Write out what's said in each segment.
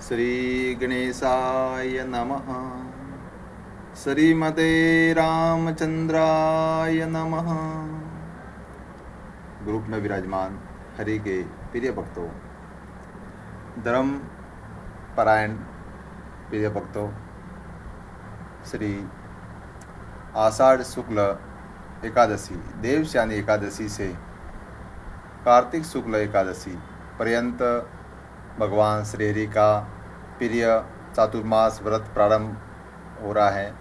श्री गणेशाय नमः। श्रीमते रामचंद्राय नमः। ग्रुप में विराजमान हरि के प्रिय भक्तों, धर्म परायण प्रिय भक्तों, श्री आषाढ़ शुक्ल एकादशी देवशानी एकादशी से कार्तिक शुक्ल एकादशी पर्यंत भगवान श्री हरि का प्रिय चातुर्मास व्रत प्रारंभ हो रहा है।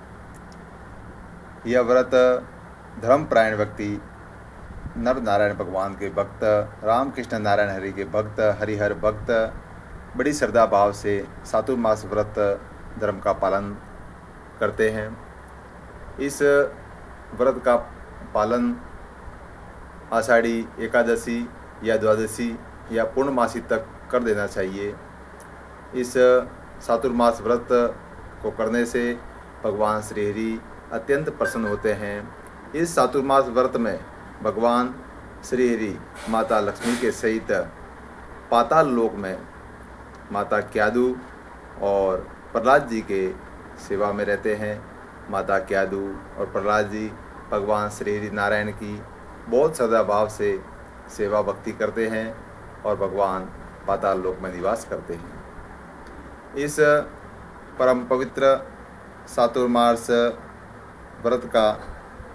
यह व्रत धर्मपरायण व्यक्ति, नर नारायण भगवान के भक्त, रामकृष्ण नारायण हरि के भक्त, हरिहर भक्त बड़ी श्रद्धा भाव से चातुर्मास व्रत धर्म का पालन करते हैं। इस व्रत का पालन आषाढ़ी एकादशी या द्वादशी या पूर्णमासी तक कर देना चाहिए। इस चातुर्मास व्रत को करने से भगवान श्री हरि अत्यंत प्रसन्न होते हैं। इस चातुर्मास व्रत में भगवान श्री हरि माता लक्ष्मी के सहित पाताल लोक में माता क्यादु और प्रहलाद जी के सेवा में रहते हैं। माता क्यादु और प्रहलाद जी भगवान श्री हरि नारायण की बहुत श्रद्धा भाव से सेवा भक्ति करते हैं और भगवान पाताल लोक में निवास करते हैं। इस परम पवित्र चातुर्मास व्रत का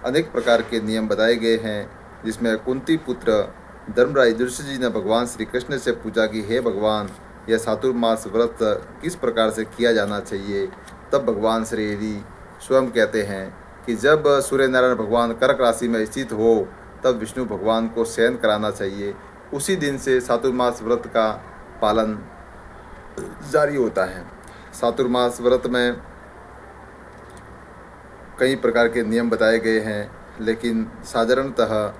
अनेक प्रकार के नियम बताए गए हैं, जिसमें कुंती पुत्र धर्मराज युधिष्ठिर जी ने भगवान श्री कृष्ण से पूछा कि हे भगवान, यह चातुर्मास व्रत किस प्रकार से किया जाना चाहिए। तब भगवान श्री हरि स्वयं कहते हैं कि जब सूर्य नारायण भगवान कर्क राशि में स्थित हो तब विष्णु भगवान को शयन कराना चाहिए। उसी दिन से चातुर्मास व्रत का पालन जारी होता है। चातुर्मास व्रत में कई प्रकार के नियम बताए गए हैं, लेकिन साधारणतः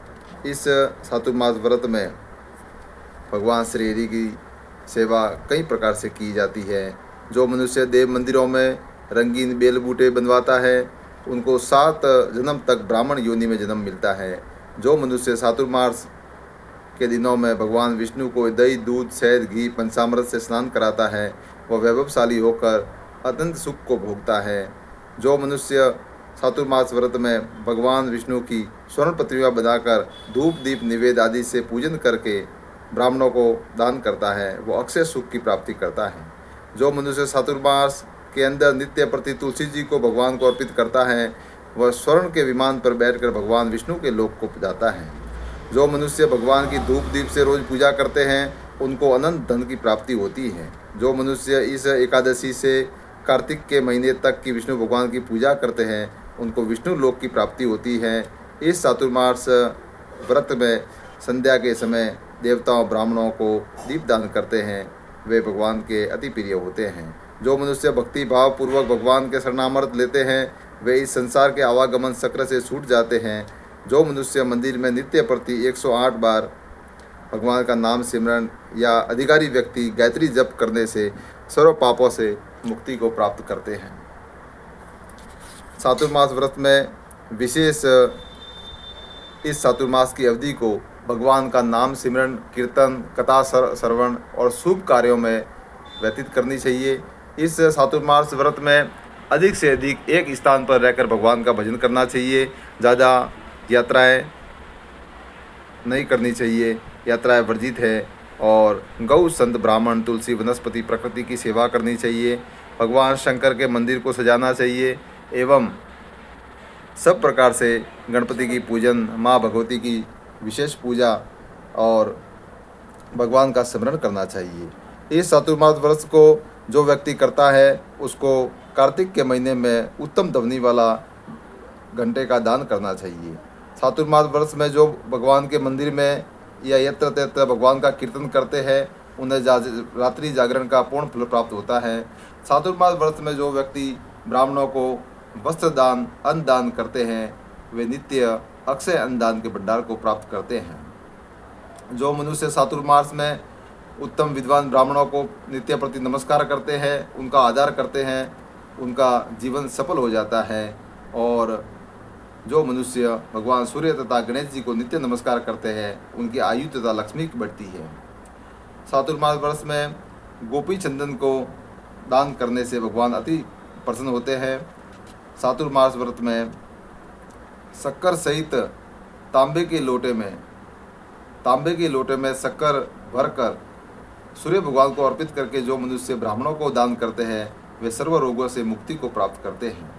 इस चातुर्मास व्रत में भगवान श्री हरि की सेवा कई प्रकार से की जाती है। जो मनुष्य देव मंदिरों में रंगीन बेल बूटे बनवाता है उनको 7 जन्म तक ब्राह्मण योनि में जन्म मिलता है। जो मनुष्य चातुर्मास के दिनों में भगवान विष्णु को दही, दूध, शहद, घी, पंचामृत से स्नान कराता है वह वैभवशाली होकर अत्यंत सुख को भोगता है। जो मनुष्य चातुर्मास व्रत में भगवान विष्णु की स्वर्ण प्रतिमा बनाकर धूप, दीप, निवेद आदि से पूजन करके ब्राह्मणों को दान करता है वो अक्षय सुख की प्राप्ति करता है। जो मनुष्य चातुर्मास के अंदर नित्य प्रति तुलसी जी को भगवान को अर्पित करता है वह स्वर्ण के विमान पर बैठकर भगवान विष्णु के लोक को जाता है। जो मनुष्य भगवान की धूप दीप से रोज पूजा करते हैं उनको अनंत धन की प्राप्ति होती है। जो मनुष्य इस एकादशी से कार्तिक के महीने तक की विष्णु भगवान की पूजा करते हैं उनको विष्णु लोक की प्राप्ति होती है। इस चातुर्मास व्रत में संध्या के समय देवताओं ब्राह्मणों को दीपदान करते हैं, वे भगवान के अति प्रिय होते हैं। जो मनुष्य भक्ति भाव पूर्वक भगवान के शरणामृत लेते हैं वे इस संसार के आवागमन चक्र से छूट जाते हैं। जो मनुष्य मंदिर में नित्य प्रति 108 बार भगवान का नाम सिमरन या अधिकारी व्यक्ति गायत्री जप करने से सर्व पापों से मुक्ति को प्राप्त करते हैं। चातुर्मास व्रत में विशेष इस चातुर्मास की अवधि को भगवान का नाम सिमरन, कीर्तन, कथा श्रवण और शुभ कार्यों में व्यतीत करनी चाहिए। इस चातुर्मास व्रत में अधिक से अधिक एक स्थान पर रहकर भगवान का भजन करना चाहिए। ज़्यादा यात्राएं नहीं करनी चाहिए, यात्राएं वर्जित है। और गौ, संत, ब्राह्मण, तुलसी, वनस्पति, प्रकृति की सेवा करनी चाहिए। भगवान शंकर के मंदिर को सजाना चाहिए एवं सब प्रकार से गणपति की पूजन, माँ भगवती की विशेष पूजा और भगवान का स्मरण करना चाहिए। इस चातुर्मास व्रत को जो व्यक्ति करता है उसको कार्तिक के महीने में उत्तम ध्वनि वाला घंटे का दान करना चाहिए। चातुर्मास व्रत में जो भगवान के मंदिर में या यत्र तत्र भगवान का कीर्तन करते हैं उन्हें रात्रि जागरण का पूर्ण फल प्राप्त होता है। चातुर्मास व्रत में जो व्यक्ति ब्राह्मणों को वस्त्र दान, अन्न दान करते हैं वे नित्य अक्षय अन्न दान के भंडार को प्राप्त करते हैं। जो मनुष्य चातुर्मास में उत्तम विद्वान ब्राह्मणों को नित्य प्रति नमस्कार करते हैं, उनका आदर करते हैं, उनका जीवन सफल हो जाता है। और जो मनुष्य भगवान सूर्य तथा गणेश जी को नित्य नमस्कार करते हैं उनकी आयु तथा लक्ष्मी बढ़ती है। चातुर्मास वर्ष में गोपी चंदन को दान करने से भगवान अति प्रसन्न होते हैं। चातुर्मास व्रत में शक्कर सहित तांबे के लोटे में शक्कर भरकर सूर्य भगवान को अर्पित करके जो मनुष्य ब्राह्मणों को दान करते हैं वे सर्व रोगों से मुक्ति को प्राप्त करते हैं।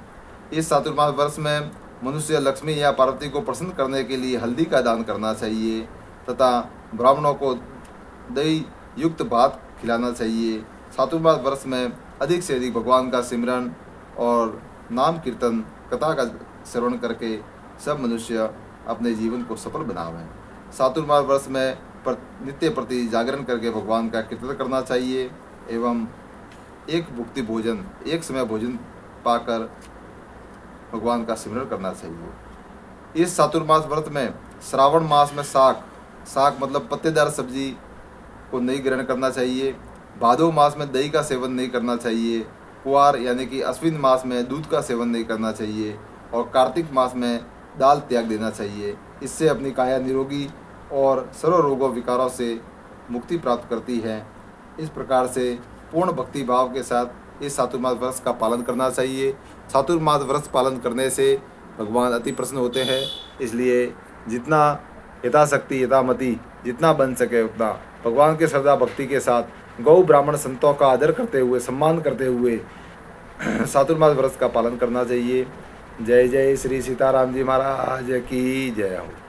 इस चातुर्मास वर्ष में मनुष्य लक्ष्मी या पार्वती को प्रसन्न करने के लिए हल्दी का दान करना चाहिए तथा ब्राह्मणों को दही युक्त भात खिलाना चाहिए। चातुर्मास वर्ष में अधिक से अधिक भगवान का सिमरन और नाम कीर्तन कथा का श्रवण करके सब मनुष्य अपने जीवन को सफल बनावें। चातुर्मास वर्ष में नित्य प्रति जागरण करके भगवान का कीर्तन करना चाहिए एवं एक समय भोजन पाकर भगवान का सिमरन करना चाहिए। इस चातुर्मास व्रत में श्रावण मास में साग मतलब पत्तेदार सब्जी को नहीं ग्रहण करना चाहिए। भादो मास में दही का सेवन नहीं करना चाहिए। कुआर यानी कि अश्विन मास में दूध का सेवन नहीं करना चाहिए और कार्तिक मास में दाल त्याग देना चाहिए। इससे अपनी काया निरोगी और सर्व रोगों विकारों से मुक्ति प्राप्त करती है। इस प्रकार से पूर्ण भक्ति भाव के साथ इस चातुर्मास व्रत का पालन करना चाहिए। चातुर्मास व्रत पालन करने से भगवान अति प्रसन्न होते हैं। इसलिए जितना यथाशक्ति यथामति जितना बन सके उतना भगवान के श्रद्धा भक्ति के साथ गौ ब्राह्मण संतों का आदर करते हुए सम्मान करते हुए चातुर्मास व्रत का पालन करना चाहिए। जय जय श्री सीताराम जी महाराज की जय हो।